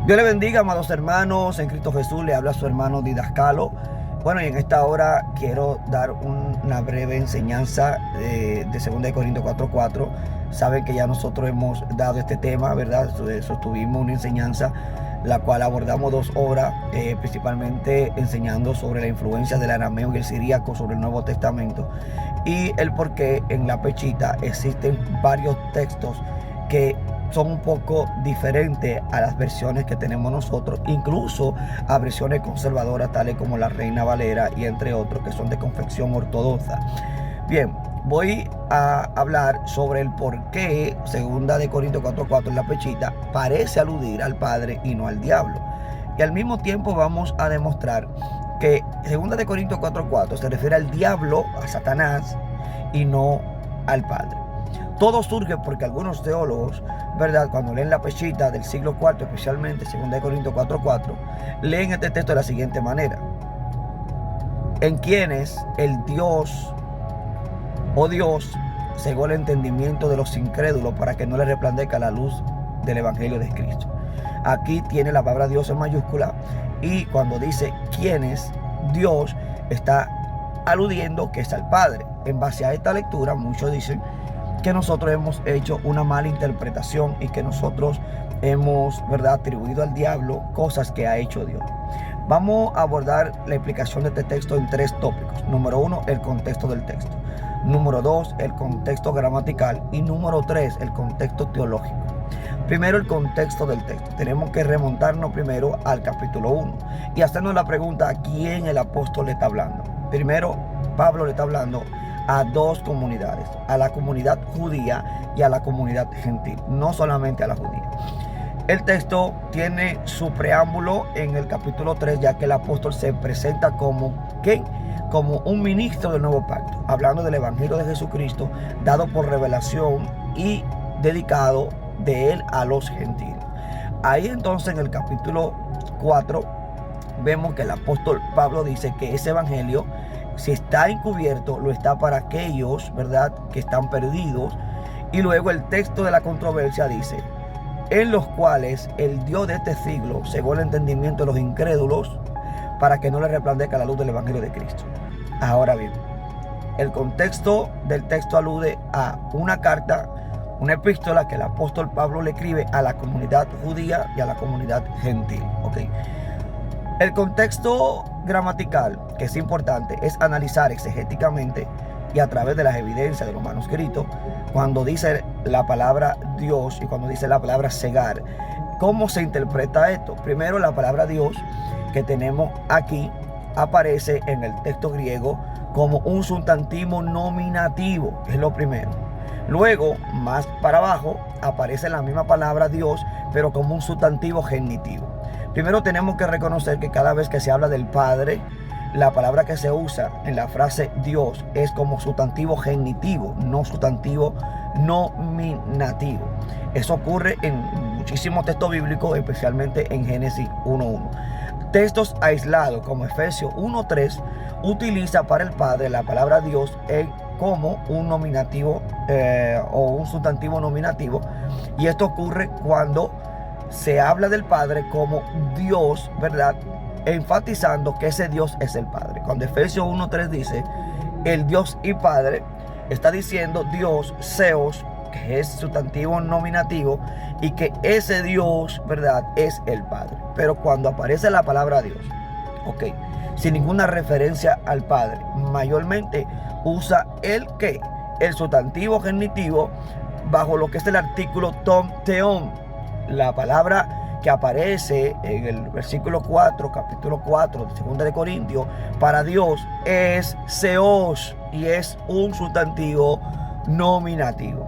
Dios le bendiga, amados hermanos, en Cristo Jesús. Le habla su hermano Didascalo. Bueno, y en esta hora quiero dar una breve enseñanza de 2 Corintios 4:4. Saben que ya nosotros hemos dado este tema, ¿verdad? Sostuvimos una enseñanza la cual abordamos 2 horas, principalmente enseñando sobre la influencia del arameo y el siríaco sobre el Nuevo Testamento y el por qué en la pechita existen varios textos que son un poco diferentes a las versiones que tenemos nosotros, incluso a versiones conservadoras tales como la Reina Valera y entre otros que son de confección ortodoxa. Bien, voy a hablar sobre el por qué 2 Corintios 4:4 en la pechita parece aludir al Padre y no al diablo. Y al mismo tiempo vamos a demostrar que 2 Corintios 4:4 se refiere al diablo, a Satanás, y no al Padre. Todo surge porque algunos teólogos, ¿verdad?, cuando leen la pechita del siglo IV, especialmente 2 Corintios 4:4, leen este texto de la siguiente manera: en quienes el Dios cegó el entendimiento de los incrédulos para que no les resplandezca la luz del Evangelio de Cristo. Aquí tiene la palabra Dios en mayúscula, y cuando dice quienes, Dios está aludiendo que es al Padre. En base a esta lectura, muchos dicen que nosotros hemos hecho una mala interpretación y que nosotros hemos, ¿verdad?, atribuido al diablo cosas que ha hecho Dios. Vamos a abordar la explicación de este texto en 3 tópicos. Número 1, el contexto del texto. Número 2, el contexto gramatical. Y número 3, el contexto teológico. Primero, el contexto del texto. Tenemos que remontarnos primero al capítulo 1 y hacernos la pregunta: ¿a quién el apóstol le está hablando? Primero, Pablo le está hablando a 2 comunidades: a la comunidad judía y a la comunidad gentil, no solamente a la judía. El texto tiene su preámbulo en el capítulo 3, ya que el apóstol se presenta como ¿qué? Como un ministro del nuevo pacto, hablando del evangelio de Jesucristo dado por revelación y dedicado de él a los gentiles. Ahí entonces, en el capítulo 4, vemos que el apóstol Pablo dice que ese evangelio, si está encubierto, lo está para aquellos, ¿verdad?, que están perdidos. Y luego el texto de la controversia dice: en los cuales el Dios de este siglo cegó el entendimiento de los incrédulos para que no les resplandezca la luz del Evangelio de Cristo. Ahora bien, el contexto del texto alude a una carta, una epístola que el apóstol Pablo le escribe a la comunidad judía y a la comunidad gentil. ¿Okay? El contexto gramatical, que es importante, es analizar exegéticamente y a través de las evidencias de los manuscritos, cuando dice la palabra Dios y cuando dice la palabra cegar, ¿cómo se interpreta esto? Primero, la palabra Dios que tenemos aquí aparece en el texto griego como un sustantivo nominativo, es lo primero. Luego, más para abajo, aparece la misma palabra Dios, pero como un sustantivo genitivo. Primero tenemos que reconocer que cada vez que se habla del Padre, la palabra que se usa en la frase Dios es como sustantivo genitivo, no sustantivo nominativo. Eso ocurre en muchísimos textos bíblicos, especialmente en Génesis 1:1. Textos aislados como Efesios 1:3 utiliza para el Padre la palabra Dios como un nominativo o un sustantivo nominativo, y esto ocurre cuando se habla del Padre como Dios, ¿verdad?, enfatizando que ese Dios es el Padre. Cuando Efesios 1:3 dice el Dios y Padre, está diciendo Dios, Zeus, que es sustantivo nominativo, y que ese Dios, ¿verdad?, es el Padre. Pero cuando aparece la palabra Dios, sin ninguna referencia al Padre, mayormente usa el sustantivo genitivo bajo lo que es el artículo ton teon. La palabra que aparece en el versículo 4, capítulo 4 de 2 Corintios, para Dios es Zeus, y es un sustantivo nominativo.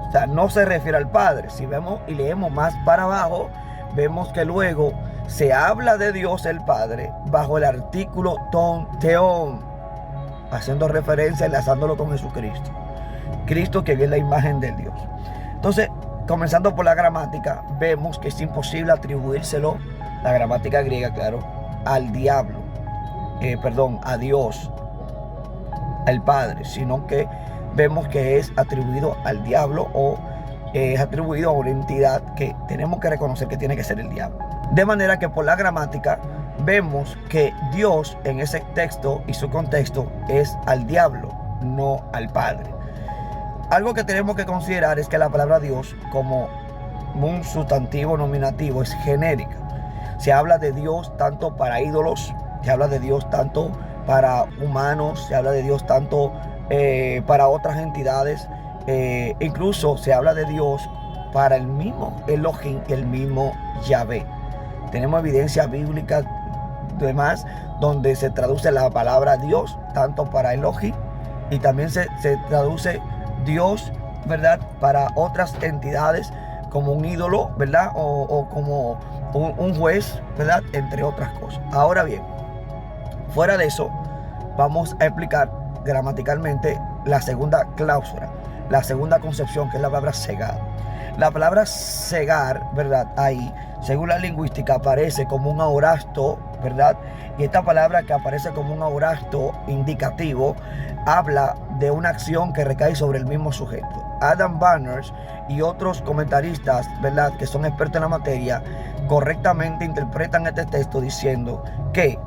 O sea, no se refiere al Padre. Si vemos y leemos más para abajo, vemos que luego se habla de Dios el Padre bajo el artículo ton teon, haciendo referencia, enlazándolo con Jesucristo. Cristo, que es la imagen de Dios. Entonces, comenzando por la gramática, vemos que es imposible atribuírselo, la gramática griega, claro, al diablo, a Dios, al Padre, sino que vemos que es atribuido al diablo o es atribuido a una entidad que tenemos que reconocer que tiene que ser el diablo. De manera que por la gramática vemos que Dios en ese texto y su contexto es al diablo, no al Padre. Algo que tenemos que considerar es que la palabra Dios como un sustantivo nominativo es genérica. Se habla de Dios tanto para ídolos, se habla de Dios tanto para humanos, se habla de Dios tanto para otras entidades. Incluso se habla de Dios para el mismo Elohim y el mismo Yahvé. Tenemos evidencia bíblica además donde se traduce la palabra Dios tanto para Elohim y también se traduce Dios, ¿verdad?, para otras entidades como un ídolo, ¿verdad?, o como un juez, ¿verdad?, entre otras cosas. Ahora bien, fuera de eso, vamos a explicar gramaticalmente la segunda cláusula, la segunda concepción, que es la palabra cegar. La palabra cegar, ¿verdad?, ahí, según la lingüística, aparece como un aurasto, ¿verdad? Y esta palabra que aparece como un aurasto indicativo habla de una acción que recae sobre el mismo sujeto. Adam Banners y otros comentaristas, ¿verdad?, que son expertos en la materia, correctamente interpretan este texto diciendo que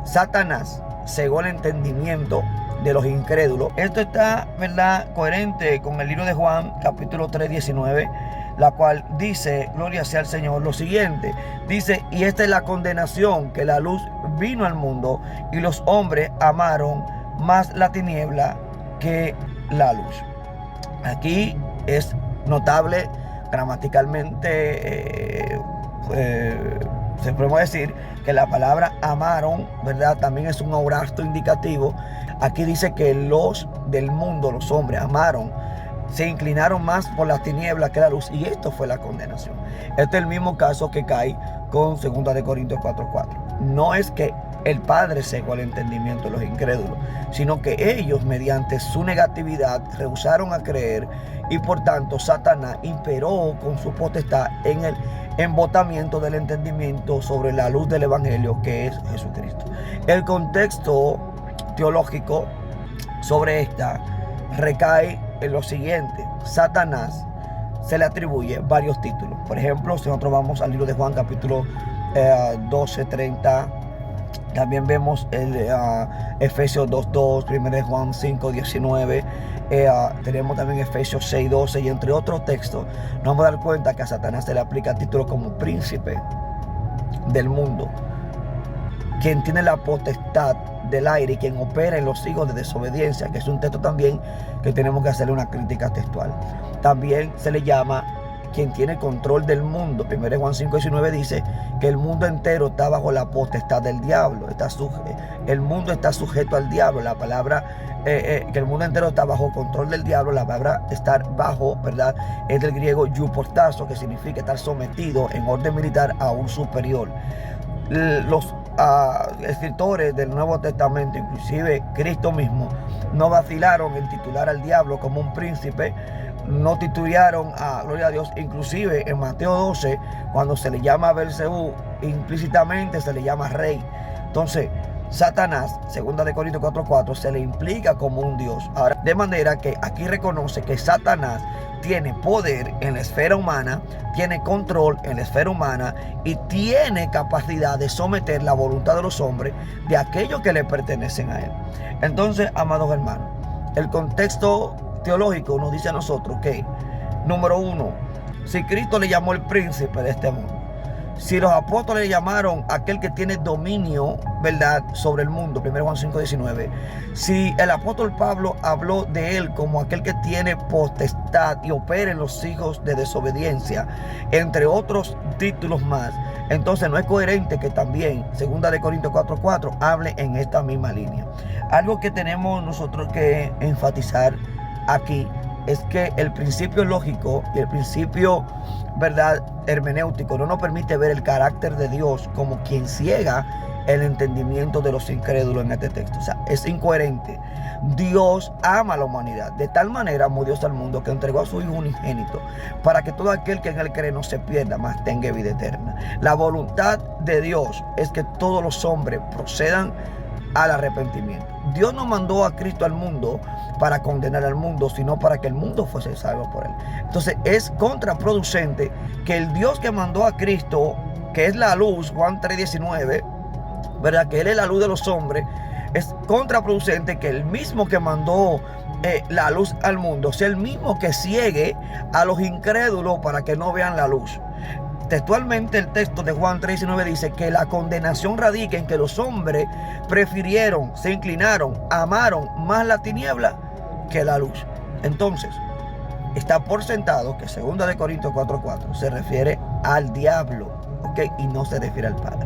Satanás cegó el entendimiento de los incrédulos. Esto está, ¿verdad?, coherente con el libro de Juan, capítulo 3, 19, la cual dice, gloria sea al Señor, lo siguiente. Dice, y esta es la condenación, que la luz vino al mundo y los hombres amaron más la tiniebla que la luz. Aquí es notable gramaticalmente, se puede decir que la palabra amaron, ¿verdad?, también es un aurasto indicativo. Aquí dice que los del mundo, los hombres, amaron, se inclinaron más por las tinieblas que la luz, y esto fue la condenación. Este es el mismo caso que cae con 2 Corintios 4:4. No es que el Padre cegó el entendimiento de los incrédulos, sino que ellos, mediante su negatividad, rehusaron a creer, y por tanto Satanás imperó con su potestad en el embotamiento del entendimiento sobre la luz del Evangelio, que es Jesucristo. El contexto teológico sobre esta recae en lo siguiente. Satanás se le atribuye varios títulos. Por ejemplo, si nosotros vamos al libro de Juan, capítulo 12, 30, también vemos el Efesios 2:2, 1 Juan 5, 19, tenemos también Efesios 6, 12, y entre otros textos nos vamos a dar cuenta que a Satanás se le aplica títulos como príncipe del mundo, quien tiene la potestad del aire y quien opera en los hijos de desobediencia, que es un texto también que tenemos que hacerle una crítica textual. También se le llama quien tiene control del mundo. 1 Juan 5, 19 dice que el mundo entero está bajo la potestad del diablo. El mundo está sujeto al diablo. La palabra que el mundo entero está bajo control del diablo, la palabra estar bajo, ¿verdad?, es del griego yuportazo, que significa estar sometido en orden militar a un superior. Los escritores del Nuevo Testamento, inclusive Cristo mismo, no vacilaron en titular al diablo como un príncipe, no titularon a, gloria a Dios, inclusive en Mateo 12, cuando se le llama a Belcebú, implícitamente se le llama rey. Entonces, Satanás, 2 Corintios 4:4, se le implica como un Dios. Ahora, de manera que aquí reconoce que Satanás tiene poder en la esfera humana, tiene control en la esfera humana y tiene capacidad de someter la voluntad de los hombres de aquellos que le pertenecen a él. Entonces, amados hermanos, el contexto teológico nos dice a nosotros que, número uno, si Cristo le llamó el príncipe de este mundo, si los apóstoles le llamaron aquel que tiene dominio, ¿verdad?, sobre el mundo, 1 Juan 5, 19, si el apóstol Pablo habló de él como aquel que tiene potestad y opera en los hijos de desobediencia, entre otros títulos más, entonces no es coherente que también 2 Corintios 4:4 hable en esta misma línea. Algo que tenemos nosotros que enfatizar aquí es que el principio lógico y el principio, ¿verdad?, hermenéutico no nos permite ver el carácter de Dios como quien ciega el entendimiento de los incrédulos en este texto. O sea, es incoherente. Dios ama a la humanidad. De tal manera amó Dios al mundo que entregó a su Hijo unigénito para que todo aquel que en él cree no se pierda, mas tenga vida eterna. La voluntad de Dios es que todos los hombres procedan al arrepentimiento. Dios no mandó a Cristo al mundo para condenar al mundo, sino para que el mundo fuese salvo por él. Entonces es contraproducente que el Dios que mandó a Cristo, que es la luz, Juan 3:19, ¿verdad? Que él es la luz de los hombres. Es contraproducente que el mismo que mandó la luz al mundo sea el mismo que ciegue a los incrédulos para que no vean la luz. Textualmente el texto de Juan 3:19 dice que la condenación radica en que los hombres prefirieron, se inclinaron, amaron más la tiniebla que la luz. Entonces, está por sentado que 2 Corintios 4:4 se refiere al diablo, ¿ok? Y no se refiere al Padre.